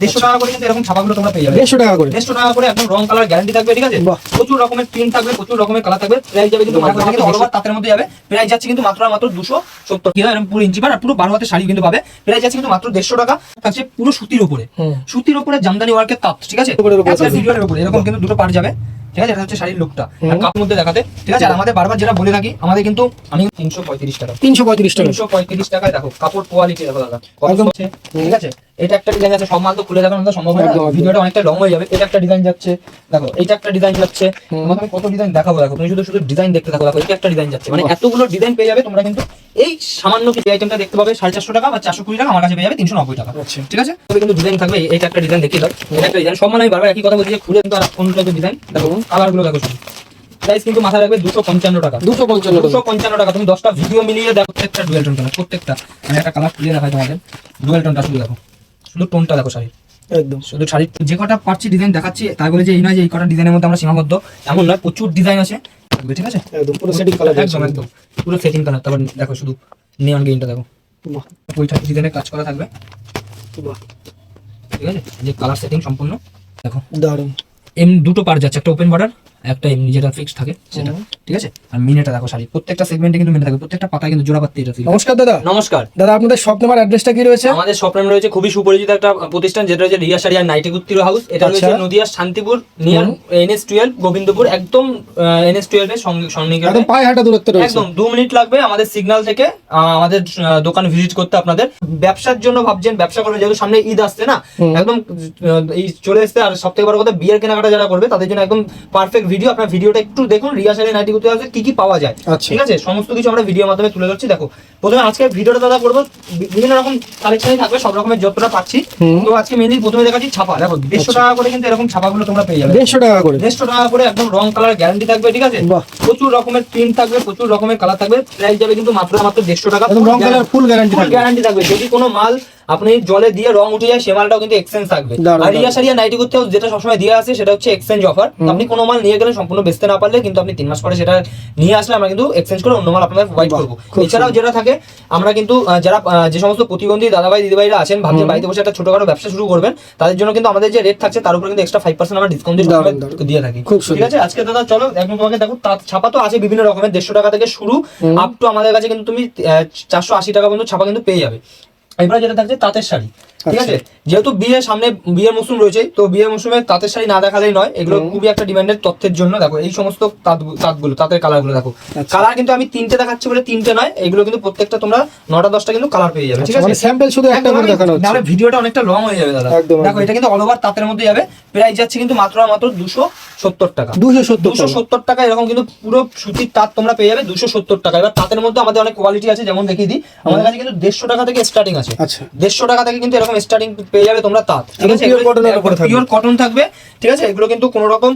150 টাকা করে কিন্তু এরকম ছাপাগুলো তোমরা পেয়ে যাবে। 150 টাকা করে 150 টাকা করে একদম রং কালার গ্যারান্টি থাকবে, ঠিক আছে? প্রচুর রকমের প্রিন্ট থাকবে, প্রচুর রকমের কালার থাকবে। প্রাইস যাবে কিন্তু মাত্র অল ওভার তাঁতের মধ্যে যাবে। প্রাইস যাচ্ছে কিন্তু মাত্র 270 টাকা, এরকম পুরো ইঞ্চি পার আর পুরো 12 হাতের শাড়ি কিন্তু পাবে। প্রাইস যাচ্ছে কিন্তু মাত্র 150 টাকা। থাকছে পুরো সুতির উপরে, সুতির উপরে জামদানি ওয়ার্কের তাঁত, ঠিক আছে? ভিডিওর উপরে এরকম কিন্তু দুটো পার যাবে, ঠিক আছে? এটা হচ্ছে শাড়ির লুকটা আর কাপড় মধ্যে দেখাতে, ঠিক আছে? আর আমাদের বারবার যেটা বলে থাকি, আমাদের কিন্তু আমি 335 টাকা 335 টাকায় দেখো কাপড় কোয়ালিটি দেখো দাদা একদম, ঠিক আছে? এটা একটা ডিজাইন আছে, সব মাল তো খুলে দেখানো সম্ভব হয় না, ভিডিওটা অনেকটা লং হয়ে যাবে। এটা একটা ডিজাইন যাচ্ছে দেখো, এটা একটা ডিজাইন যাচ্ছে, তোমাকে আমি কত ডিজাইন দেখাবো দেখো, তুমি শুধু শুধু ডিজাইন দেখতে থাকো। দেখো এটা একটা ডিজাইন যাচ্ছে, মানে এতগুলো ডিজাইন পেয়ে যাবে তোমরা। কিন্তু এই সামান্য কিছু আইটেমটা দেখতে পাবে 450 টাকা বা 420 টাকা, আমার কাছে পেয়ে যাবে 390 টাকা, ঠিক আছে? তবে কিন্তু ডিজাইন থাকবে, এটা একটা ডিজাইন দেখিয়ে দাও, এটা একটা ডিজাইন। সব মানে আমি বারবার একই কথা বলছি যে খুলে কিন্তু আর অন্য ডিজাইন দেখো, কালার গুলো দেখো। প্রাইস কিন্তু মাথায় রাখবে 255 টাকা, 255 টাকা। তুমি 10টা ভিডিও মিলিয়ে দেখো, প্রত্যেকটা ডুয়াল টোন কালার, প্রত্যেকটা। আমি একটা কালার খুলে দেখাই তোমাদের, ডুয়াল টোনটা শুধু দেখো, শুধু টোনটা দেখো শাড়ি, একদম শুধু শাড়ি। যে কটা পারছি ডিজাইন দেখাচ্ছি, তাই বলে যে এই নয় যে এই কটা ডিজাইনের মধ্যে আমরা সীমাবদ্ধ, এমন নয়, প্রচুর ডিজাইন আছে, ঠিক আছে? একদম পুরো সেটিং কালার, একদম একদম পুরো সেটিং কালার। তারপর দেখো শুধু নিয়ন গ্রিনটা দেখো, ওইটা ডিজাইনের কাজ করা থাকবে, ঠিক আছে? যে কালার সেটিং সম্পূর্ণ দেখো, দারুণ। দুটো পার যাচ্ছে, একটা ওপেন বর্ডার, একটা এমনি যেটা ফিক্সড থাকে সেটা, ঠিক আছে? আর মিনেটা দেখো শাড়ি, প্রত্যেকটা সেগমেন্টে কিন্তু মিনে থাকবে, প্রত্যেকটা পাতায় কিন্তু জোড়াপাত্তি এটা। নমস্কার দাদা। নমস্কার দাদা, আপনাদের শপ নাম্বার অ্যাড্রেসটা কি রয়েছে? আমাদের শপ নাম রয়েছে খুবই সুপরিচিত একটা প্রতিষ্ঠান, যেটা হচ্ছে রিয়া শাড়ি আর নাইটি কুর্তির হাউস। এটা রয়েছে নদিয়া শান্তিপুর নিয়ার NS12 গোবিন্দপুর, একদম NS12 এর সন্নিকটে, একদম পায়ে হাঁটা দূরত্বে রয়েছে। একদম 2 মিনিট লাগবে আমাদের সিগন্যাল থেকে আমাদের দোকান ভিজিট করতে। আপনাদের ব্যবসার জন্য ভাবছেন, ব্যবসা করবে, যেহেতু সামনে ঈদ আসছে না, একদম এই চলে আসছে। আর সবথেকে বড় কথা, বিয়ের কেনাকাটা যারা করবে তাদের জন্য একদম পারফেক্ট ভিডিও। আপনার ভিডিওটা একটু দেখুন, রিয়া শাড়ি নাইটি কুর্তি হাউসে কি কি পাওয়া যায়, ঠিক আছে? সমস্ত কিছু আমরা ভিডিওর মাধ্যমে তুলে ধরছি। দেখো প্রথমে আজকে ভিডিওটা দাদা করবো, বিভিন্ন রকম কালেকশনই থাকবে, সব রকমের যতটা পাচ্ছি। তো আজকে মেনলি প্রথমে দেখাচ্ছি ছাপা। দেখো 150 টাকা করে কিন্তু এরকম ছাপাগুলো তোমরা পেয়ে যাবে, 150 টাকা করে, 150 টাকা করে, একদম রং কালার গ্যারান্টি থাকবে, ঠিক আছে? প্রচুর রকমের প্রিন্ট থাকবে, প্রচুর রকমের কালার থাকবে। প্রাইস যাবে কিন্তু মাত্র 150 টাকা, রং কালার ফুল গ্যারান্টি থাকবে। যদি কোনো মাল আপনি জলে দিয়ে রং উঠে যায়, সে মালটাও কিন্তু এক্সচেঞ্জ থাকবে। আর রিয়া শাড়ি নাইটি করতে যেটা সবসময় দিয়ে আসে, সেটা হচ্ছে এক্সচেঞ্জ অফার। আপনি কোনো মাল নিয়ে গেলে সম্পূর্ণ বেচতে না পারলে কিন্তু আপনি 3 মাস পরে সেটা নিয়ে আসলে আমরা কিন্তু এক্সচেঞ্জ করে অন্য মাল আপনাদের প্রোভাইড করবো। এছাড়াও যেটা থাকে, আমরা কিন্তু যারা যে সমস্ত প্রতিবন্ধী দাদাভাই দিদিভাইরা আছেন, ভাবছেন বাড়িতে বসে একটা ছোটখাটো ব্যবসা শুরু করবেন, তাদের জন্য কিন্তু আমাদের যে রেট থাকছে তার উপর কিন্তু এক্সট্রা 5% আমরা ডিসকাউন্ট দিয়ে থাকি, ঠিক আছে? আজকে দাদা চলো একদম তোমাকে দেখো, ছাপা তো আছে বিভিন্ন রকমের, 150 টাকা থেকে শুরু আপ টু আমাদের কাছে কিন্তু তুমি 480 টাকা পর্যন্ত ছাপা কিন্তু পেয়ে যাবে। এবার যেটা থাকছে তাঁতের শাড়ি, ঠিক আছে? যেহেতু বিয়ের মৌসুম রয়েছে, তো বিয়ের মৌসুমে তাঁতের শাড়ি না দেখালেই নয়। এগুলো খুবই একটা ডিমান্ডেড তথ্যের জন্য। দেখো এই সমস্ত তাঁতগুলো, তাঁতের কালারগুলো দেখো, কালার কিন্তু আমি 3টে দেখাচ্ছি বলে 3টে নয়, এগুলো কিন্তু প্রত্যেকটা তোমরা 9টা 10টা কিন্তু কালার পেয়ে যাবে, ঠিক আছে? স্যাম্পল শুধু একটা করে দেখানো হচ্ছে, তাহলে ভিডিওটা অনেকটা লং হয়ে যাবে দাদা। দেখো এটা কিন্তু অল ওভার তাঁতের মধ্যে যাবে। প্রাইস যাচ্ছে কিন্তু মাত্র 270 টাকা, 270 টাকা। এরকম কিন্তু পুরো সুতির তাঁত তোমরা পেয়ে যাবে 270 টাকা। এবার তাঁতের মধ্যে আমাদের অনেক কোয়ালিটি আছে, যেমন দেখিয়ে দিই, আমাদের কাছে কিন্তু 150 টাকা থেকে স্টার্টিং আছে। 150 টাকা থেকে কিন্তু এরকম স্টার্টিং পেয়ে যাবে তোমরা তাঁত, ঠিক আছে? পিওর কটন থাকবে, ঠিক আছে? এগুলো কিন্তু কোনো রকম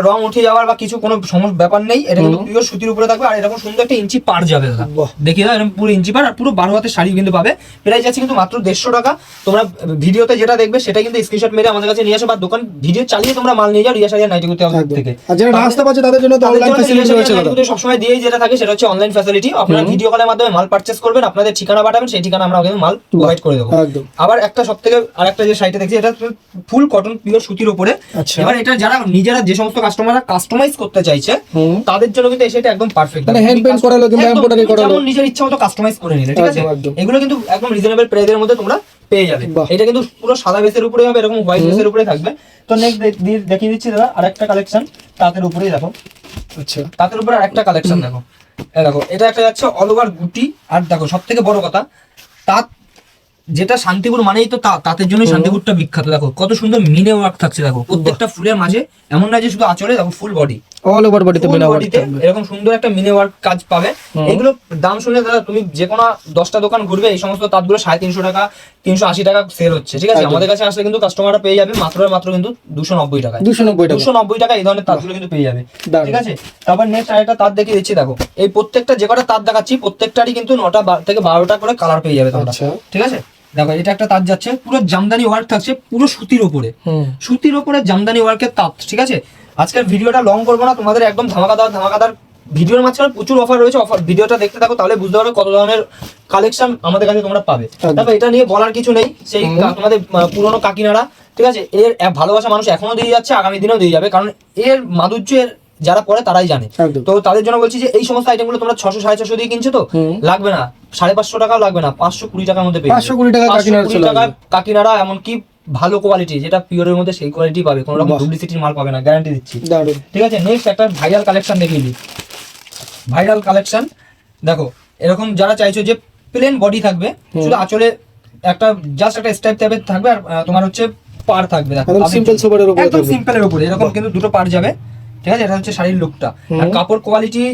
রং উঠে যাওয়ার বা কিছু কোনো ব্যাপার নেই। এটা কিন্তু পিওর সুতির উপরে থাকবে। আর এরকম সুন্দর একটা ইঞ্চি পার যাবে দাদা, দেখিয়ে দাও, এরকম পুরো ইঞ্চি পার আর পুরো 12 হাতের শাড়ি কিন্তু পাবে। প্রাইস যাচ্ছে কিন্তু মাত্র 150 টাকা। তোমরা ভিডিওতে যেটা দেখবে সেটা কিন্তু স্ক্রিনশট মেরে আমাদের কাছে নিয়ে আসো, বা দোকান ভিডিও চালিয়ে তোমরা মাল নিয়ে যাও রিয়া শাড়ি নাইটি কুর্তি হাউস থেকে। আর যারা না আসতে পারছে তাদের জন্য তো অনলাইন ফ্যাসিলিটি রয়েছে দাদা, সবসময় দিয়েই যেটা থাকে সেটা হচ্ছে অনলাইন ফ্যাসিলিটি। আপনারা ভিডিও কলের মাধ্যমে মাল পারচেজ করবেন, আপনাদের ঠিকানা পাঠাবেন, সেই ঠিকানা আমরা কিন্তু মাল প্রোভাইড করে দেবো। আবার একটা সবথেকে আরেকটা যে শাড়িটা দেখছি, এটা ফুল কটন পিওর সুতির উপরে। এবার এটা যারা নিজেরা যে সমস্ত কাস্টমাররা কাস্টমাইজ করতে চাইছে, তাদের জন্য কিন্তু এই শাড়িটা একদম পারফেক্ট, মানে হ্যান্ড পেইন্ট করালো কিংবা এমব্রয়ডারি করালো, যেমন নিজের ইচ্ছা মতো কাস্টমাইজ করে নিলে, ঠিক আছে? এগুলো কিন্তু একদম রিজনেবল প্রাইসের মধ্যে তোমরা পেয়ে যাবে। এটা কিন্তু পুরো সাদা বেসের উপরে হবে, এরকম হোয়াইট বেসের উপরে থাকবে। তো নেক্সট দেখিয়ে দিচ্ছি দাদা আরেকটা কালেকশন তাঁতের উপরেই দেখো। আচ্ছা, তাঁতের উপরে আরেকটা কালেকশন দেখো, দেখো এটা একটা যাচ্ছে অল ওভার গুটি। আর দেখো সবথেকে বড় কথা, তাঁত যেটা শান্তিপুর মানেই তো তাঁতের জন্য শান্তিপুরটা বিখ্যাত। দেখো কত সুন্দর মিনে ওয়ার্ক থাকছে, দেখো প্রত্যেকটা ফুলের মাঝে, এমন না যে শুধু আঁচলে, দেখো ফুল বডি, অল ওভার বডিতে এরকম সুন্দর একটা মিনে ওয়ার্ক কাজ পাবে। এগুলো দাম শুনে দাদা তুমি যে কোনো 10টা দোকান ঘুরবে, এই সমস্ত তাঁতগুলো 350 টাকা 380 টাকা সেল হচ্ছে, ঠিক আছে? আমাদের কাছে আসলে কিন্তু কাস্টমাররা পেয়ে যাবে মাত্র কিন্তু 290 টাকা, 290 টাকা এই ধরনের তাঁতগুলো কিন্তু পেয়ে যাবে, ঠিক আছে? তারপর নেক্সট আরেকটা তাঁত দেখিয়ে দিচ্ছি। দেখো এই প্রত্যেকটা যে কটা তাঁত দেখাচ্ছি, প্রত্যেকটারই কিন্তু 9টা থেকে 12টা করে কালার পেয়ে যাবে তোমরা, ঠিক আছে? দেখো এটা একটা তাঁত যাচ্ছে, পুরো জামদানি ওয়ার্ক থাকছে, পুরো সুতির উপরে, সুতির উপরে জামদানি ওয়ার্কের তাঁত, ঠিক আছে? আজকের ভিডিওটা লং করবো না, তোমাদের একদম ধামাকাদার ভিডিওর মাঝখানে প্রচুর অফার রয়েছে, অফার ভিডিওটা দেখতে থাকো তাহলে বুঝতে পারবে কত ধরনের কালেকশন আমাদের কাছে তোমরা পাবে। তারপর এটা নিয়ে বলার কিছু নেই, সেই তোমাদের পুরনো কাকিনাড়া, ঠিক আছে, এর ভালোবাসা মানুষ এখনো দিয়ে যাচ্ছে, আগামী দিনেও দিয়ে যাবে, কারণ এর মাধুর্য এর যারা পরে তারাই জানে। তো তাদের জন্য বলছি যে এই সমস্ত আইটেমগুলো তোমরা 600-650 দিয়ে কিনছো তো লাগবে না, 550 টাকাও লাগবে না, 520 টাকার মধ্যে পেয়ে 520 টাকা কাকিনাড়া, এমনকি ভালো কোয়ালিটি যেটা পিওরের মধ্যে সেই কোয়ালিটি পাবে, কোনো রকম ডুপ্লিসিটির মাল পাবে না, গ্যারান্টি দিচ্ছি। ঠিক আছে, নেক্সট একটা ভাইরাল কালেকশন দেখিয়ে দিই। ভাইরাল কালেকশন দেখো, এরকম যারা চাইছো যে প্লেন বডি থাকবে, শুধু আঁচলে একটা জাস্ট একটা স্টাইপ টাইপের থাকবে, আর তোমার হচ্ছে পার থাকবে, দেখো সিম্পল সোবারের উপরে, একদম সিম্পলের উপরে এরকম কিন্তু দুটো পার যাবে। ঠিক আছে, এটা হচ্ছে শাড়ির লুকটা। আর কাপড় কোয়ালিটি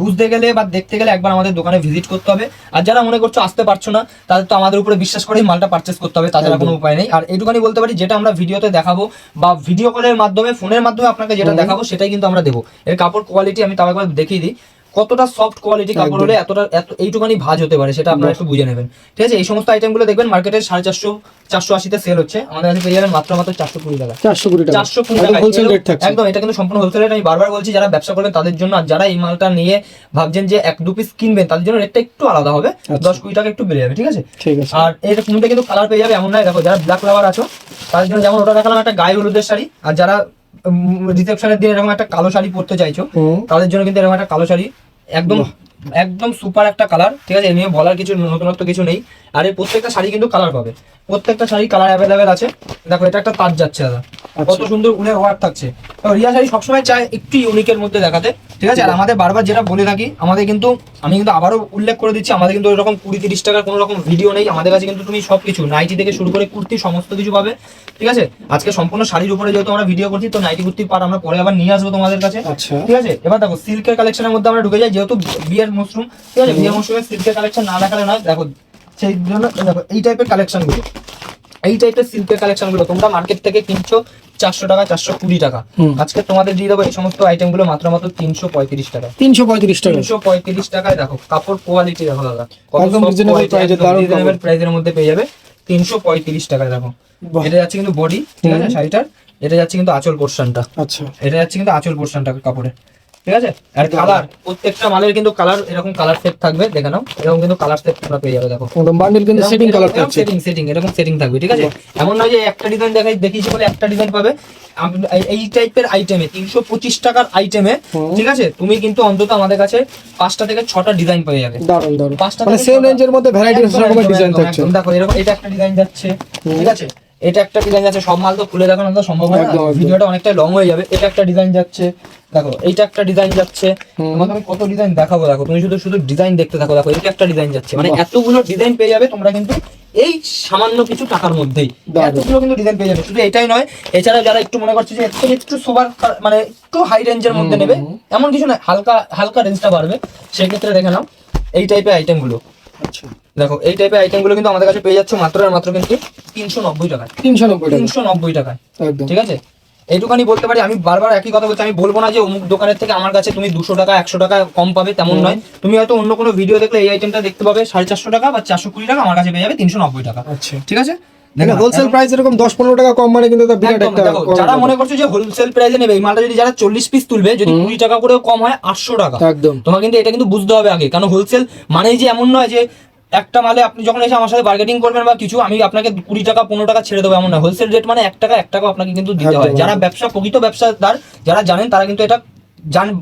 বুঝতে গেলে বা দেখতে গেলে একবার আমাদের দোকানে ভিজিট করতে হবে। আর যারা মনে করছো আসতে পারছো না, তাদের তো আমাদের উপরে বিশ্বাস করেই মালটা পারচেস করতে হবে, তাছাড়া কোনো উপায় নেই। আর এইটুখানি বলতে পারি, যেটা আমরা ভিডিওতে দেখাবো বা ভিডিও কলের মাধ্যমে, ফোনের মাধ্যমে আপনাকে যেটা দেখাবো সেটাই কিন্তু আমরা দেবো। এর কাপড় কোয়ালিটি আমি তাও একবার দেখিয়ে দিই, কতটা সফট কোয়ালিটি কাপড় হলে এতটা এইটুখানি ভাঁজ হতে পারে, সেটা আপনারা একটু বুঝে নেবেন। ঠিক আছে, এই সমস্ত আইটেমগুলো দেখবেন মার্কেটে 450-480-তে সেল হচ্ছে, আমাদের কাছে পেয়ে যাবেন মাত্র 420 টাকা। 420 টাকা হোলসেল রেট থাকছে একদম, এটা কিন্তু সম্পূর্ণ হোলসেল রেট। আমি বারবার বলছি যারা ব্যবসা করবেন তাদের জন্য, আর যারা এই মালটা নিয়ে ভাবছেন যে 1-2 পিস কিনবেন তাদের জন্য রেটটা একটু আলাদা হবে, 10-20 টাকা একটু বেড়ে যাবে। ঠিক আছে, আর এটা কোনটা কিন্তু কালার পেয়ে যাবে এমন নয়, দেখো যারা ব্ল্যাক লাভার আছো তাদের জন্য যেমন ওটা দেখালাম একটা গায়ে হলুদের শাড়ি, আর যারা রিসেপশনের দিন এরকম একটা কালো শাড়ি পরতে চাইছো তাদের জন্য কিন্তু এরকম একটা কালো শাড়ি, একদম একদম সুপার একটা কালার। ঠিক আছে, এ নিয়ে বলার কিছু নতুনত্ব কিছু নেই। আর এই প্রত্যেকটা শাড়ি কিন্তু কালার পাবে, প্রত্যেকটা শাড়ি কালার অ্যাভেলেবেল আছে। দেখো এটা একটা তাজ যাচ্ছে দাদা, কত সুন্দর উলের ওয়ার্ক থাকছে। তো রিয়া শাড়ি সবসময় চায় একটু ইউনিকের মধ্যে দেখাতে। ঠিক আছে, আর আমাদের বারবার যেটা বলে থাকি, আমাদের কিন্তু আমি কিন্তু আবারও উল্লেখ করে দিচ্ছি, আমাদের কিন্তু এরকম 20-30 টাকার কোনো রকম ভিডিও নেই আমাদের কাছে। কিন্তু তুমি সবকিছু নাইটি থেকে শুরু করে কুর্তি সমস্ত কিছু পাবে। ঠিক আছে, আজকে সম্পূর্ণ শাড়ির উপরে যেহেতু আমরা ভিডিও করছি, তো নাইটি কুর্তির পার আমরা পরে আবার নিয়ে আসবো তোমাদের কাছে। ঠিক আছে, এবার দেখো সিল্কের কালেকশনের মধ্যে আমরা ঢুকে যাই, যেহেতু বিয়ের মশরুম। ঠিক আছে, বিয়ের মশরুমের সিল্কের কালেকশন না দেখালে নয়। দেখো সেই জন্য দেখো এই টাইপের কালেকশনগুলো, এই টাইপের সিল্কের কালেকশনগুলো তোমরা মার্কেট থেকে কিনছো 400 টাকা, 420 টাকা, আজকে তোমাদের দিয়ে দেবো এই সমস্ত আইটেমগুলো মাত্র 335 টাকা। 335 টাকায় দেখো কাপড় কোয়ালিটি দেখো দাদা, একদম রিজনেবল প্রাইসের মধ্যে পেয়ে যাবে 335 টাকায়। দেখো এটা যাচ্ছে কিন্তু বডি, ঠিক আছে শাড়িটার, এটা যাচ্ছে কিন্তু আঁচল পোর্শনটা। আচ্ছা, এটা যাচ্ছে কিন্তু আঁচল পোর্শনটা কাপড়ে। ঠিক আছে, আর কালার প্রত্যেকটা মালের কিন্তু কালার এরকম কালার সেট থাকবে, দেখে নাও এরকম কিন্তু কালার সেট তোমরা পেয়ে যাবে। দেখো বান্ডেল কিন্তু সেটিং কালার থাকছে, সেটিং এরকম সেটিং থাকবে। ঠিক আছে, এমন নয় যে একটা ডিজাইন দেখিয়েছি বলে একটা ডিজাইন পাবে। এই টাইপের আইটেমে 325 টাকার আইটেমে, ঠিক আছে, তুমি কিন্তু অন্তত আমাদের কাছে 5টা থেকে 6টা ডিজাইন পেয়ে যাবে। দারুন দারুন, 5টা মানে সেম রেঞ্জের মধ্যে ভ্যারাইটি রকমের ডিজাইন থাকছে। দেখো এরকম এটা একটা ডিজাইন যাচ্ছে, ঠিক আছে, এটা একটা ডিজাইন যাচ্ছে, সব মাল তো খুলে দেখানো তো সম্ভব হয় না, ভিডিওটা অনেকটা লং হয়ে যাবে। এটা একটা ডিজাইন যাচ্ছে, দেখো এইটা একটা ডিজাইন যাচ্ছে, তোমাকে আমি কত ডিজাইন দেখাবো। দেখো তুমি শুধু ডিজাইন দেখতে থাকো। দেখো এটা একটা ডিজাইন যাচ্ছে, মানে এতগুলো ডিজাইন পেয়ে যাবে তোমরা কিন্তু এই সামান্য কিছু টাকার মধ্যেই, এতগুলো কিন্তু ডিজাইন পেয়ে যাবে। শুধু এটাই নয়, এছাড়া যারা একটু মনে করছে যে একটু সোবার মানে একটু হাই রেঞ্জের মধ্যে নেবে, এমন কিছু না, হালকা হালকা রেঞ্জটা বাড়বে, সেক্ষেত্রে দেখে নাও এই টাইপের আইটেমগুলো। আচ্ছা, দেখো এই টাইপের আইটেমগুলো কিন্তু আমাদের কাছে পেয়ে যাচ্ছে মাত্র আর মাত্র কিন্তু 390 টাকায়। 390 টাকায়, ঠিক আছে। এইটুখানি বলতে পারি, আমি বারবার একই কথা বলছি, আমি বলবো না যে অমুক দোকানের থেকে আমার কাছে তুমি 200 টাকা 100 টাকা কম পাবে, তেমন নয়। তুমি হয়তো অন্য কোনো ভিডিও দেখলে এই আইটেমটা দেখতে পাবে 450 টাকা বা 420 টাকা, আমার কাছে পেয়ে যাবে 390 টাকা। আচ্ছা, ঠিক আছে, হোলসেল প্রাইস এরকম 10-15 টাকা কম, মানে কিন্তু বিরাট একটা। যারা মনে করছো যে হোলসেল প্রাইসে নেবে এই মালটা, যদি যারা 40 পিস তুলবে, যদি 20 টাকা করেও কম হয় 800 টাকা, একদম তোমার কিন্তু এটা কিন্তু বুঝতে হবে আগে। কারণ হোলসেল মানেই যে এমন নয় যে একটা মালে আপনি যখন এসে আমার সাথে বার্গেটিং করবেন বা কিছু, আমি আপনাকে 20 টাকা 15 টাকা ছেড়ে দেবো এমন না। হোলসেল রেট মানে 1 টাকা আপনাকে কিন্তু দিতে হয়। যারা প্রকৃত ব্যবসাদার যারা জানেন, তারা কিন্তু এটা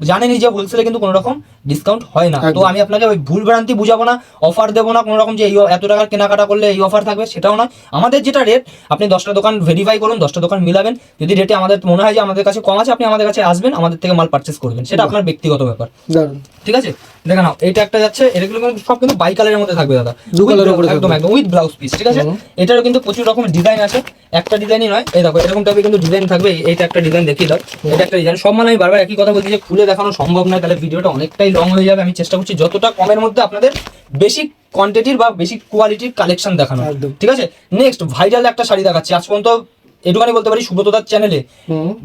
জানেনই যে হোলসেলে কিন্তু কোনো রকম ডিসকাউন্ট হয় না। তো আমি আপনাকে ওই ভুল ভ্রান্তি বুঝাবো না, অফার দেবো না কোনো রকম যে এই এত টাকার কেনাকাটা করলে এই অফার থাকবে, সেটাও নয়। আমাদের যেটা রেট, আপনি 10টা দোকান ভেরিফাই করুন, 10টা দোকান মিলাবেন, যদি রেটে আমাদের মনে হয় যে আমাদের কাছে কম আছে, আপনি আমাদের কাছে আসবেন, আমাদের থেকে মাল পারচেস করবেন, সেটা আপনার ব্যক্তিগত ব্যাপার। ঠিক আছে, দেখে নাও এইটা একটা যাচ্ছে, এগুলো সব কিন্তু বাই কালারের মধ্যে থাকবে দাদা, একদম একদম উইথ ব্লাউজ পিস। ঠিক আছে, এটারও কিন্তু প্রচুর রকমের ডিজাইন আছে, একটা ডিজাইনই নয়। এই দেখো এরকম টাইপের কিন্তু ডিজাইন থাকবে। এইটা একটা ডিজাইন দেখিয়ে দাও, এটা একটা ডিজাইন। সব মানে আমি বারবার একই কথা বলছি যে খুলে দেখানো সম্ভব নয়, তাহলে ভিডিওটা অনেকটাই লং হয়ে যাবে। আমি চেষ্টা করছি যতটা কমের মধ্যে আপনাদের বেশি কোয়ান্টিটির বা বেশি কোয়ালিটির কালেকশন দেখানো। ঠিক আছে, নেক্সট ভাইরাল একটা শাড়ি দেখাচ্ছি। আজ পর্যন্ত এটুখানি বলতে পারি, সুব্রতদার চ্যানেলে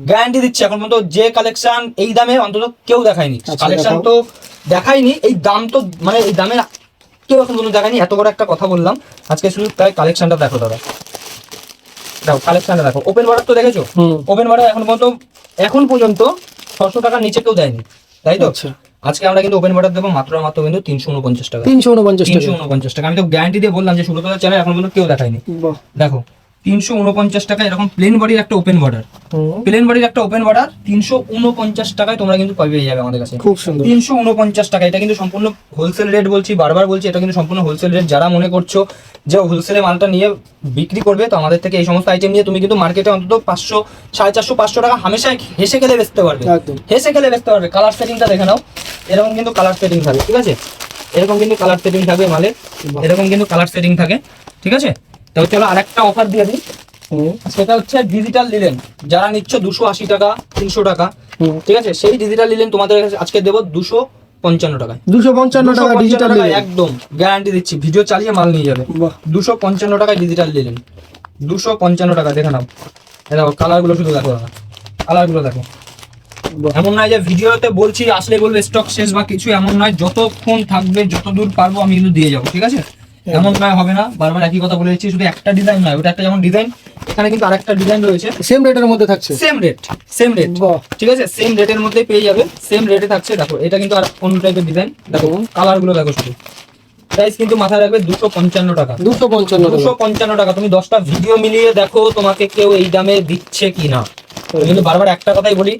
গ্যারান্টি দিচ্ছে এখন পর্যন্ত যে কালেকশন এই দামে অন্তত কেউ দেখায়নি। কালেকশন তো দেখায়নি, এই দাম তো মানে এই দামে কেউ এখন পর্যন্ত দেখায়নি। এত বড় একটা কথা বললাম, আজকে শুধু তাই কালেকশনটা দেখো দাদা। দেখো কালেকশনটা দেখো, ওপেন বর্ডার তো দেখেছো, ওপেন বর্ডার এখন পর্যন্ত 600 টাকার নিচে কেউ দেয়নি, তাই তো। আজকে আমরা কিন্তু ওপেন বর্ডার দেবো মাত্র আর মাত্র কিন্তু 349 টাকা। 349 টাকা। 349 টাকা। আমি তো গ্যারান্টি দিয়ে বললাম যে সুব্রত চ্যানেল এখন পর্যন্ত কেউ দেখায়নি। বাহ, দেখো 349 টাকা এরকম প্লেন বডির একটা ওপেন বর্ডার, হুম, প্লেন বডির একটা ওপেন বর্ডার 349 টাকায় তোমরা কিন্তু পেয়ে যাবে আমাদের কাছে। খুব সুন্দর। 349 টাকা, এটা কিন্তু সম্পূর্ণ হোলসেল রেট বলছি, বারবার বলছি, এটা কিন্তু সম্পূর্ণ হোলসেল রেট। যারা মনে করছো যে হোলসেলে মালটা নিয়ে বিক্রি করবে, তো আমাদের থেকে এই সমস্ত আইটেম নিয়ে তুমি কিন্তু মার্কেটে অন্তত 500, 450, 500 টাকা হামেশাই হেসে খেলে বেচতে পারবে, একদম। হেসে খেলে বেচতে পারবে। কালার সেটিংটা দেখে নাও, এরকম কিন্তু কালার সেটিং থাকবে, ঠিক আছে? এরকম কিন্তু কালার সেটিং থাকবে মালে, এরকম কিন্তু কালার সেটিং থাকে, ঠিক আছে? তো চলো আরেকটা অফার দিয়ে দিই, হুম, সেটা হচ্ছে ডিজিটাল লিলেন। যারা নিচ্ছ 280 টাকা, 300 টাকা, হুম, ঠিক আছে, সেই ডিজিটাল লিলেন তোমাদের কাছে আজকে দেবো 255 টাকায়। 255 টাকা 255 ডিজিটাল টাকায় একদম গ্যারান্টি দিচ্ছি, ভিডিও চালিয়ে মাল নিয়ে যাবে। বাহ, 255 টাকায় ডিজিটাল লিলেন, 255 টাকা। দেখে নাও, এই দেখো কালারগুলো, শুধু দেখো দাদা, কালারগুলো দেখো। বাহ, এমন নয় যে ভিডিওতে বলছি আসলে বলবে স্টক শেষ বা কিছু, এমন নয়। যতক্ষণ থাকবে, যতদূর পারবো আমি কিন্তু দিয়ে যাবো, ঠিক আছে? এমন নয়, হবে না, বারবার একই কথা বলে দিচ্ছি। শুধু একটা ডিজাইন নয়, ওটা একটা যেমন ডিজাইন, এখানে কিন্তু আরেকটা ডিজাইন রয়েছে, সেম রেটের মধ্যে থাকছে। সেম রেট, সেম রেট, বাহ, ঠিক আছে? সেম রেটের মধ্যে পেয়ে যাবে, সেম রেটে থাকছে। দেখো এটা কিন্তু আর অন্য টাইপের ডিজাইন, দেখো কালারগুলো দেখো শুধু। প্রাইস কিন্তু মাথায় রাখবে 255 টাকা। 255 টাকা। 255 টাকা। তুমি 10টা ভিডিও মিলিয়ে দেখো তোমাকে কেউ এই দামে দিচ্ছে কিনা। আমি কিন্তু বারবার একটা কথাই বলি,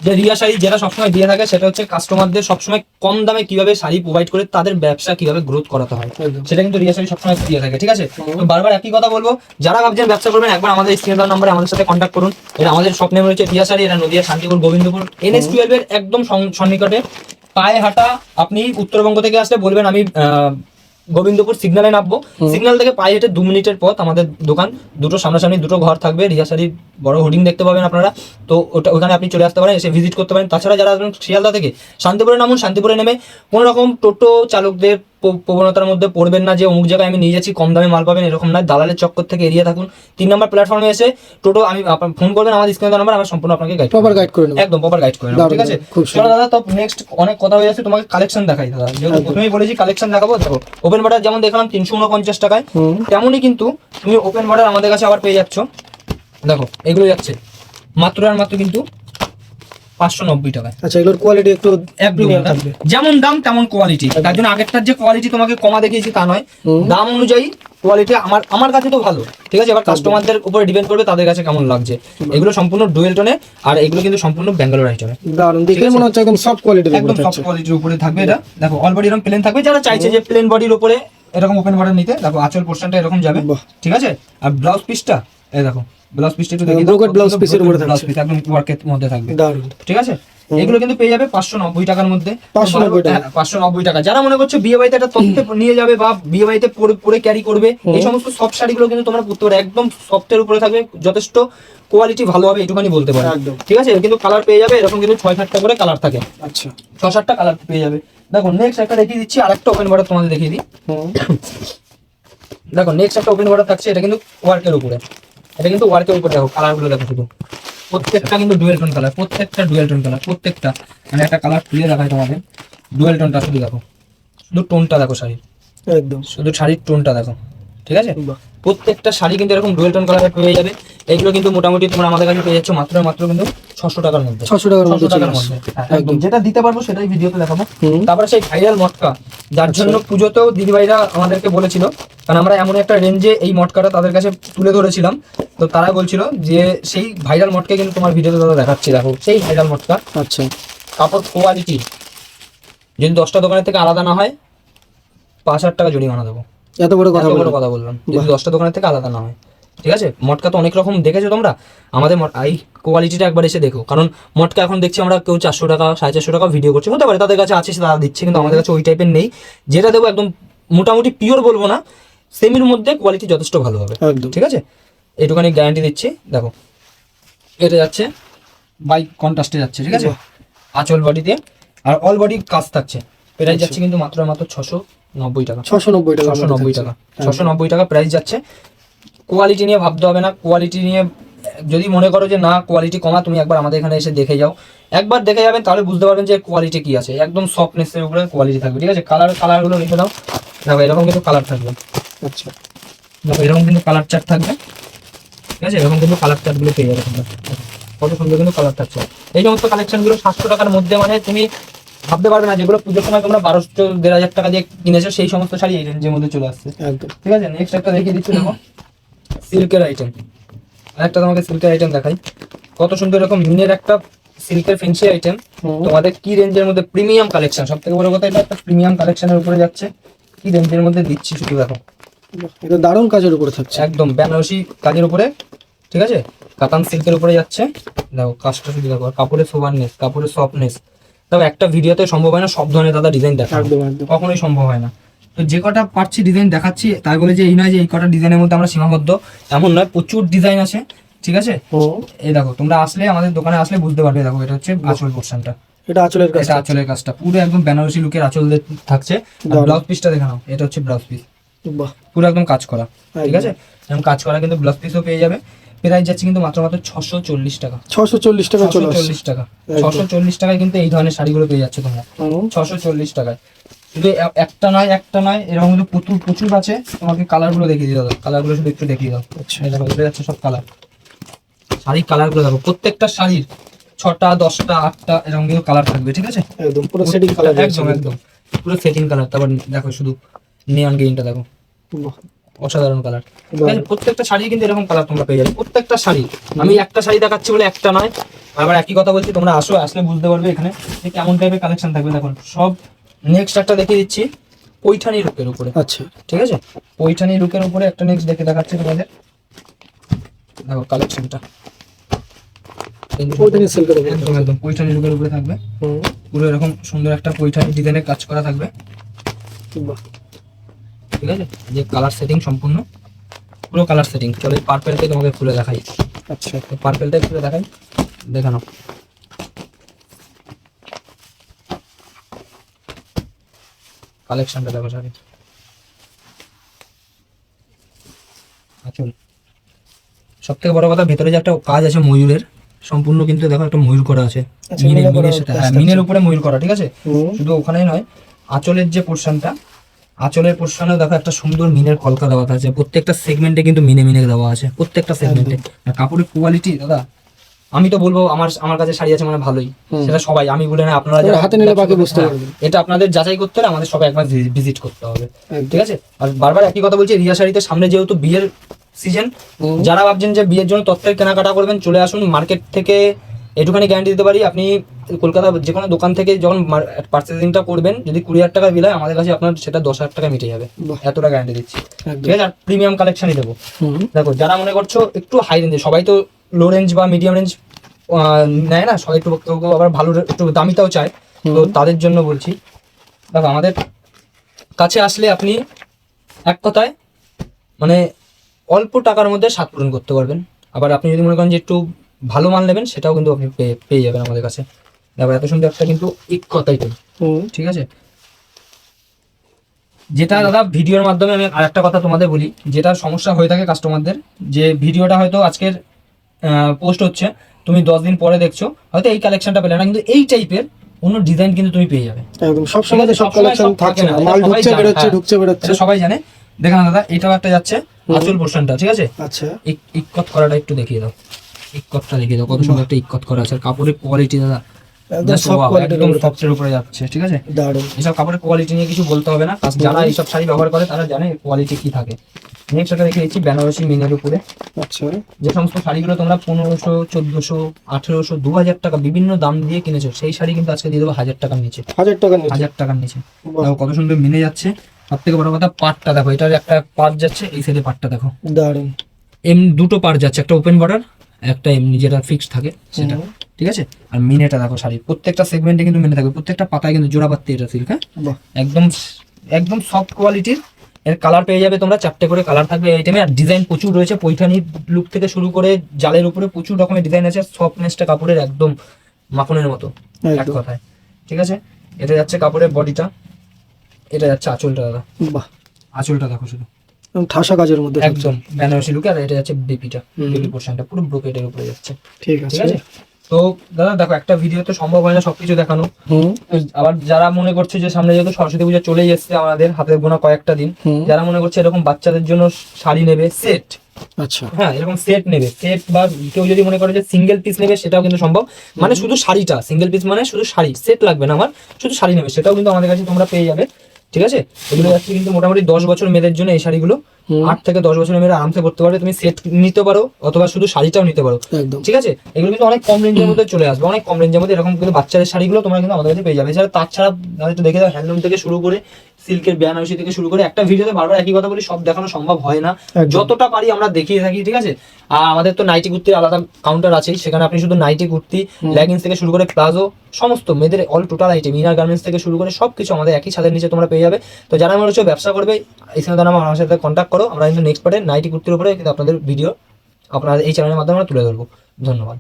যে রিয়া শাড়ি যেটা সবসময় দিয়ে থাকে সেটা হচ্ছে কাস্টমারদের সবসময় কম দামে কিভাবে শাড়ি প্রোভাইড করে তাদের ব্যবসা কিভাবে গ্রোথ করাতে হয়, একদম। সেটা কিন্তু রিয়া শাড়ি সবসময় দিয়ে থাকে, ঠিক আছে? তো বারবার একই কথা বলবো, যারা ভাবছেন ব্যবসা করবেন, একবার আমাদের স্ক্রিনে দেওয়া নম্বরে আমাদের সাথে কন্ট্যাক্ট করুন। এটা আমাদের শপ নেম রয়েছে রিয়া শাড়ি, এটা নদিয়া, শান্তিপুর, গোবিন্দপুর, NH12 এর একদম সন্নিকটে, পায়ে হাঁটা। আপনি উত্তরবঙ্গ থেকে আসলে বলবেন আমি গোবিন্দপুর সিগন্যালে নামবো, সিগন্যাল থেকে পায়ে হেঁটে 2 মিনিটের পথ আমাদের দোকান। দুটো সামনাসামনি দুটো ঘর থাকবে, রিয়া শাড়ির বড় হোর্ডিং দেখতে পাবেন আপনারা। তো ওখানে আপনি চলে আসতে পারেন, এসে ভিজিট করতে পারেন। তাছাড়া যারা আসবেন শিয়ালদা থেকে, শান্তিপুরে নামুন। শান্তিপুরে নেমে কোনো রকম টোটো চালকদের প্রবণতার মধ্যে পড়বেন না যে অমুক জায়গায় আমি নিয়ে যাচ্ছি কম দামে মাল পাবেন, এরকম নয়। দালালের চক্কর থেকে এড়িয়ে থাকুন। 3 নম্বর প্ল্যাটফর্মে এসে টোটো আমি ফোন করবেন, আমাদের স্ক্রিনে দেওয়া নাম্বার, আমরা সম্পূর্ণ আপনাকে গাইড প্রপার গাইড করে নেব। একদম প্রপার গাইড করে নেবো, ঠিক আছে? খুব চলো দাদা, তো নেক্সট অনেক কথা হয়ে যাচ্ছে, তোমাকে কালেকশন দেখাই দাদা। যেহেতু প্রথমেই বলেছি কালেকশন দেখাবো, দেখো ওপেন বর্ডার যেমন দেখালাম 349 টাকায়, হুম, তেমনই কিন্তু তুমি ওপেন বর্ডার আমাদের কাছে আবার পেয়ে যাচ্ছ। দেখো এগুলো যাচ্ছে মাত্র আর মাত্র কিন্তু 590 টাকায়। আচ্ছা, এগুলোর কোয়ালিটি একটু একদম প্রিমিয়াম থাকবে। যেমন দাম তেমন কোয়ালিটি। তার জন্য আগেরটার যে কোয়ালিটি তোমাকে কমা দেখিয়েছি তা নয়, হুম। দাম অনুযায়ী কোয়ালিটি আমার কাছে তো ভালো, ঠিক আছে? এবার কাস্টমারদের উপরে ডিপেন্ড করবে তাদের কাছে কেমন লাগছে। এগুলো সম্পূর্ণ ডুয়েল টোনে, আর এগুলো কিন্তু সম্পূর্ণ ব্যাঙ্গালোর আইটেমে, দারুণ, দেখে মনে হচ্ছে একদম সফট কোয়ালিটির একদম উপরে সফট থাকছে। কোয়ালিটির উপরে থাকবে এটা। দেখো অল বডি এরকম প্লেন থাকবে, যারা চাইছে যে প্লেন বডির উপরে এরকম ওপেন বর্ডার নিতে, দেখো আঁচল পোর্শনটা এরকম যাবে, বাহ। ঠিক আছে? আর ব্লাউজ পিসটা এই দেখো, ব্লাউজ পিসটা একটু দেখি, Brocade blouse piece এর উপরে ব্লাউজ থাকছে। পিস একদম ওয়ার্কের মধ্যে থাকবে, দারুণ। ঠিক আছে? এগুলো কিন্তু পেয়ে যাবে 590 টাকার মধ্যে। 590 টাকা। 590 টাকা। যারা মনে করছে বিয়ে বাড়িতে একটা তথ্যে নিয়ে যাবে বা বিয়ে বাড়িতে পরে ক্যারি করবে, এই সমস্ত সফট শাড়িগুলো কিন্তু তোমরা পরতে পারো, একদম সফটের উপরে থাকবে, যথেষ্ট কোয়ালিটি ভালো হবে, এটুখানি বলতে পারো, একদম। ঠিক আছে? কিন্তু কালার পেয়ে যাবে এরকম, কিন্তু 6-7টা করে কালার থাকে, আচ্ছা, 6-7টা কালার পেয়ে যাবে। দেখো নেক্সট একটা দেখিয়ে দিচ্ছি, আরেকটা ওপেন বর্ডার তোমাদের দেখিয়ে দিই। হুম, দেখো নেক্সট একটা ওপেন বর্ডার থাকছে, এটা কিন্তু ওয়ার্কের উপরে, এটা কিন্তু ওয়ার্কের উপরে। দেখো কালারগুলো দেখো শুধু, প্রত্যেকটা কিন্তু ডুয়েল টোন কালার, প্রত্যেকটা ডুয়েল টোন কালার, প্রত্যেকটা। মানে একটা কালার খুলে দেখায় তোমাদের, ডুয়েল টোনটা শুধু দেখো, শুধু টোনটা দেখো শাড়ির, একদম। শুধু শাড়ির টোনটা দেখো, ঠিক আছে? বাহ, প্রত্যেকটা শাড়ি কিন্তু এরকম ডুয়েল টোন কালারে পেয়ে যাবে। এগুলো কিন্তু মোটামুটি তোমরা আমাদের কাছে পেয়ে যাচ্ছ মাত্র কিন্তু 600 টাকার মধ্যে, 600 টাকার মধ্যে 600 চলে টাকার আসছে। মধ্যে। হ্যাঁ, একদম যেটা দিতে পারবো সেটাই ভিডিওতে দেখাবো। হুম, তারপরে সেই ভাইরাল মটকা, যার জন্য পুজোতেও দিদিভাইরা আমাদেরকে বলেছিল, কারণ আমরা এমন একটা রেঞ্জে এই মটকাটা তাদের কাছে তুলে ধরেছিলাম, তো তারা বলছিল যে সেই ভাইরাল মটকা কিন্তু তোমার ভিডিওতে দাদা দেখাচ্ছি। দেখো সেই ভাইরাল মটকা, আচ্ছা, কাপড় কোয়ালিটি যদি 10টা দোকানের থেকে আলাদা না হয় 5,000 টাকা জরিমানা দেবো। এত বড় কথা এত বড় বলবো। কথা বললাম, যদি 10টা দোকানের থেকে আলাদা না হয়, ঠিক আছে? মটকা তো অনেক রকম দেখেছো তোমরা, আমাদের এই কোয়ালিটিটা একবার এসে দেখো। কারণ মটকা এখন দেখছি আমরা কেউ 400 টাকা 450 টাকা ভিডিও করছে, হতে পারে তাদের কাছে আছে তারা দিচ্ছে, কিন্তু আমাদের কাছে ওই টাইপের নেই। যেটা দেবো একদম মোটামুটি পিওর বলবো না, সেমির মধ্যে কোয়ালিটি যথেষ্ট ভালো হবে, একদম। ঠিক আছে? এইটুখানি গ্যারান্টি দিচ্ছি। দেখো এটা যাচ্ছে বাই কন্ট্রাস্টে যাচ্ছে, ঠিক আছে? আঁচল বডিতে আর অল বডি কাজ থাকছে। প্রাইস যাচ্ছে কিন্তু মাত্র 690 টাকা, 690 টাকা। 690 টাকা, 690 টাকা প্রাইস যাচ্ছে। কোয়ালিটি নিয়ে ভাবতে হবে না, কোয়ালিটি নিয়ে যদি মনে করো যে না কোয়ালিটি কমা, তুমি একবার আমাদের এখানে এসে দেখে যাও, একবার দেখে যাবেন তাহলে বুঝতে পারবেন যে কোয়ালিটি কি আছে। একদম সফটনেসের উপরে কোয়ালিটি থাকবে, ঠিক আছে? কালারগুলো রেখে দাও, দেখো এরকম কিন্তু কালার থাকবে, আচ্ছা, দেখো এরকম কিন্তু কালার চার্ট থাকবে, ঠিক আছে? এরকম কিন্তু কালার চার্টগুলো পেয়ে যাবে তোমরা, কত সুন্দর কিন্তু কালার থাকছে। এই সমস্ত কালেকশনগুলো 700 টাকার মধ্যে, মানে তুমি ভাবতে পারবে না যেগুলো পুজোর সময় তোমরা 1200-1500 টাকা দিয়ে কিনেছো সেই সমস্ত শাড়ি এই রেঞ্জের মধ্যে চলে আসছে। একদম। ঠিক আছে, নেক্সট একটা দেখিয়ে দিচ্ছি দেখো, সিল্কের আইটেম। আরেকটা তোমাকে সিল্কের আইটেম দেখাই, কত সুন্দর এরকম মিনের একটা সিল্কের ফেন্সি আইটেম। তোমাদের কি রেঞ্জের মধ্যে প্রিমিয়াম কালেকশন, সব থেকে বড় কথা এটা একটা প্রিমিয়াম কালেকশনের উপরে যাচ্ছে। কি রেঞ্জের মধ্যে দিচ্ছি শুধু দেখো, এটা দারুণ কাজের উপরে থাকছে, একদম বেনারসি কাজের উপরে, ঠিক আছে, কাতান সিল্কের উপরে যাচ্ছে। দেখো কাজটা শুধু দেখো, আর কাপড়ের সোভারনেস, কাপড়ের সফটনেস। দেখো একটা ভিডিওতে সম্ভব হয় না সব ধরনের দাদা ডিজাইন দেখা, একদম একদম। কখনোই সম্ভব হয় না। তো যে কটা পারছি ডিজাইন দেখাচ্ছি, তাই বলে যে এই নয় যে এই কটা ডিজাইনের মধ্যে আমরা সীমাবদ্ধ, এমন নয়, প্রচুর ডিজাইন আছে। ঠিক আছে, এই দেখো তোমরা আসলে আমাদের দোকানে আসলে বুঝতে পারবে। দেখো এটা হচ্ছে আঁচল পোর্শনটা, এটা আঁচলের কাজ, এটা আঁচলের কাজটা পুরো একদম বেনারসি লুকের আঁচল থাকছে। ব্লাউজ পিসটা দেখে নাও, এটা হচ্ছে ব্লাউজ পিস, বাহ পুরো একদম কাজ করা। ঠিক আছে, এরকম কাজ করা কিন্তু ব্লাউজ পিসও পেয়ে যাবে। প্রাইস যাচ্ছে কিন্তু মাত্র 640 টাকা, 640 টাকা চলে আসছে। 640 টাকা, 640 টাকায় কিন্তু এই ধরনের শাড়িগুলো পেয়ে যাচ্ছে তোমরা 640 টাকায়। শুধু একটা নয় এরকম কিন্তু প্রচুর প্রচুর আছে। তোমাকে কালারগুলো দেখিয়ে দিই দাদা, কালারগুলো শুধু একটু দেখিয়ে দাও। আচ্ছা, এই দেখো এগুলো যাচ্ছে সব কালার, শাড়ির কালারগুলো দেখো, প্রত্যেকটা শাড়ির 6টা 10টা 8টা এরকম কিন্তু কালার থাকবে। ঠিক আছে, একদম পুরো সেটিং কালার, একদম একদম পুরো সেটিং কালার। তারপর দেখো শুধু নিয়ন গ্রিনটা দেখো, অসাধারণ কালার। ঠিক আছে, প্রত্যেকটা শাড়ি কিন্তু এরকম কালার তোমরা পেয়ে যাবে, প্রত্যেকটা শাড়ি। আমি একটা শাড়ি দেখাচ্ছি বলে একটা নয়, আবার একই কথা বলছি, তোমরা আসলে বুঝতে পারবে এখানে যে কেমন টাইপের কালেকশন থাকবে। দেখুন সব, নেক্সট একটা দেখিয়ে দিচ্ছি পৈঠানি লুকের উপরে। আচ্ছা, ঠিক আছে, পৈঠানি লুকের উপরে একটা নেক্সট দেখাচ্ছি তোমাদের। দেখো কালেকশনটা পৈঠানি সিল্কের উপরে, একদম একদম পৈঠানি লুকের উপরে থাকবে, পুরো এরকম সুন্দর একটা পৈঠানি ডিজাইনের কাজ করা থাকবে। বাহ, ঠিক আছে, যে কালার সেটিং সম্পূর্ণ পুরো কালার সেটিং। চলো এই পার্পেলটাই তোমাকে খুলে দেখাই। আচ্ছা, পার্পেলটাই খুলে দেখাই, দেখানো কালেকশনটা দেখো শাড়ি। আচ্ছা, সব থেকে বড় কথা ভেতরে যে একটা কাজ আছে ময়ূরের, সম্পূর্ণ কিন্তু দেখো একটা ময়ূর করা আছে, আচ্ছা, মিনের সাথে, হ্যাঁ মিনের উপরে ময়ূর করা। ঠিক আছে, শুধু ওখানেই নয়, আঁচলের যে পোর্শনটা, আঁচলের পোর্শনে দেখো একটা সুন্দর মিনের কলকা দেওয়া আছে। প্রত্যেকটা সেগমেন্টে কিন্তু মিনে দেওয়া আছে, প্রত্যেকটা সেগমেন্টে। আর কাপড়ের কোয়ালিটি দাদা, আমি তো বলবো আমার কাছে শাড়ি আছে মানে ভালোই, সেটা সবাই, আমি বলে না, আপনারা যারা হাতে নিলে বাকি বুঝতে পারবেন। এটা আপনাদের যাচাই করতে হলে আমাদের সবাই একবার ভিজিট করতে হবে। ঠিক আছে, আর বারবার একই কথা বলছি, রিয়া শাড়িতে সামনে যেহেতু বিয়ের সিজন, যারা ভাবছেন যে বিয়ের জন্য তত্ত্বের কেনাকাটা করবেন, চলে আসুন মার্কেট থেকে। এটুখানি গ্যারান্টি দিতে পারি, আপনি কলকাতা যে কোনো দোকান থেকে যখন পার্চেসিংটা করবেন, যদি 20,000 টাকা বিল হয়, আমাদের কাছে আপনার সেটা 10,000 টাকা মিটে যাবে, এতটা গ্যারান্টি দিচ্ছি। ঠিক আছে, আর প্রিমিয়াম কালেকশনই দেবো। দেখো যারা মনে করছো একটু হাই রেঞ্জে, সবাই তো লো রেঞ্জ বা মিডিয়াম রেঞ্জ নেয় না, সবাই একটু আবার ভালো একটু দামিটাও চায়, তো তাদের জন্য বলছি। দেখো আমাদের কাছে আসলে আপনি এক কথায় মানে অল্প টাকার মধ্যে স্বাদ পূরণ করতে পারবেন। আবার আপনি যদি মনে করেন যে একটু ভালো মাল নেবেন, সেটাও কিন্তু আপনি পেয়ে যাবেন আমাদের কাছে। দেখো এত সুন্দর একটা কিন্তু ইক্কত আইটেম। ঠিক আছে, যেটা দাদা ভিডিওর মাধ্যমে আমি আর একটা কথা তোমাদের বলি, যেটা সমস্যা হয়ে থাকে কাস্টমারদের, যে ভিডিওটা হয়তো আজকের পোস্ট হচ্ছে, তুমি 10 দিন পরে দেখছো, হয়তো এই কালেকশনটা পেলে না, কিন্তু এই টাইপের অন্য ডিজাইন কিন্তু তুমি পেয়ে যাবে। একদম সব সময় তো সব কালেকশন থাকে না, মাল ঢুকছে বেরোচ্ছে। সবাই জানে। দেখো না দাদা, এটাও একটা যাচ্ছে আঁচল পোর্শনটা। ঠিক আছে, আচ্ছা, ইক্কত করাটা একটু দেখিয়ে দাও, ইক্কতটা দেখিয়ে দাও, কত সুন্দর একটা ইক্কত করা আছে। আর কাপড়ের কোয়ালিটি দাদা একদম সফট কোয়ালিটির একদম সফটের উপরে যাচ্ছে। ঠিক আছে, দারুণ। এসব কাপড়ের কোয়ালিটি নিয়ে কিছু বলতে হবে না, যারা এইসব শাড়ি ব্যবহার করে তারা জানে কোয়ালিটি কি থাকে। নেক্সট একটা দেখে দিচ্ছি বেনারসি মিনের উপরে। আচ্ছা, যে সমস্ত শাড়িগুলো তোমরা 1500, 1400, 1800, 2000 টাকা বিভিন্ন দাম দিয়ে কিনেছো, সেই শাড়ি কিন্তু আজকে দিয়ে দেবো 1000 টাকার নিচে, 1000 টাকা নিচে। 1000 টাকার নিচে। দেখো কত সুন্দর মিনে যাচ্ছে। সব থেকে বড় কথা পাটটা দেখো, এটার একটা পাট যাচ্ছে এই সাইডে, পাটটা দেখো দারুণ। দুটো পাট যাচ্ছে, একটা ওপেন বর্ডার, একটা এমনি যেটা ফিক্সড থাকে সেটা। ঠিক আছে, আর মিনেটা দেখো, শাড়ি প্রত্যেকটা সেগমেন্টে কিন্তু মিনে থাকবে, প্রত্যেকটা পাতায় কিন্তু জোড়া পাত্তি এটা সিল্ক। হ্যাঁ, একদম একদম সফট কোয়ালিটির। এর কালার পেয়ে যাবে তোমরা, 4টে করে কালার থাকবে এই আইটেমে। আর ডিজাইন প্রচুর রয়েছে, পৈঠানি লুক থেকে শুরু করে জালের উপরে প্রচুর রকমের ডিজাইন আছে। সফটনেসটা কাপড়ের একদম মাখনের মতো, এক কথায়। ঠিক আছে, এটা যাচ্ছে কাপড়ের বডিটা, এটা যাচ্ছে আঁচলটা দাদা। বাহ, আঁচলটা দেখো শুধু ঠাসা কাজের মধ্যে একদম বেনারসি লুকে। আর এটা যাচ্ছে বিপিটা, বিপি পোর্শনটা পুরো ব্রোকেটের উপরে যাচ্ছে। ঠিক ঠিক আছে। আছে, তো দাদা দেখো একটা ভিডিওতে সম্ভব হয় না সবকিছু দেখানো। আবার যারা মনে করছে যে সামনে যেহেতু সরস্বতী পূজা চলেই এসছে, আমাদের হাতে গোনা কয়েকটা দিন, যারা মনে করছে এরকম বাচ্চাদের জন্য শাড়ি নেবে সেট, আচ্ছা হ্যাঁ, এরকম সেট নেবে, সেট বা কেউ যদি মনে করে যে সিঙ্গেল পিস নেবে সেটাও কিন্তু সম্ভব, মানে শুধু শাড়িটা সিঙ্গেল পিস মানে শুধু শাড়ি, সেট লাগবে না আমার, শুধু শাড়ি নেবে সেটাও কিন্তু আমাদের কাছে তোমরা পেয়ে যাবে। ঠিক আছে, এগুলো যাচ্ছে কিন্তু মোটামুটি 10 বছর মেয়েদের জন্য এই শাড়িগুলো, 8 থেকে 10 বছরের মেয়েরা আরামসে পড়তে পারবে। তুমি সেট নিতে পারো অথবা শুধু শাড়িটাও নিতে পারো। একদম ঠিক আছে, এগুলো কিন্তু অনেক কম রেঞ্জের মধ্যে চলে আসবে, অনেক কম রেঞ্জের মধ্যে এরকম কিন্তু বাচ্চাদের শাড়িগুলো তোমরা কিন্তু আমাদের কাছে পেয়ে যাবে। এছাড়া তাছাড়া হয়তো দেখে দাও হ্যান্ডলুম থেকে শুরু করে সিল্কের বেনারসি থেকে শুরু করে, একটা ভিডিওতে বারবার একই কথা বলি, সব দেখানো সম্ভব হয় না, একদম। যতটা পারি আমরা দেখিয়ে থাকি। ঠিক আছে, আর আমাদের তো নাইটি কুর্তির আলাদা কাউন্টার আছেই, সেখানে আপনি শুধু নাইটি কুর্তি, লেগিংস থেকে শুরু করে প্লাজো, সমস্ত মেয়েদের all total item, inner garments থেকে শুরু করে সবকিছু আমাদের একই ছাদের নিচে তোমরা পেয়ে যাবে। তো যারা মনে হচ্ছে ব্যবসা করবে, এই সময় আমার সাথে কন্ট্যাক্ট করো, আমরা কিন্তু নেক্সট পার্টে নাইটি কুর্তির উপরে কিন্তু আপনাদের ভিডিও আপনার এই চ্যানেলের মাধ্যমে আমরা তুলে ধরবো। ধন্যবাদ।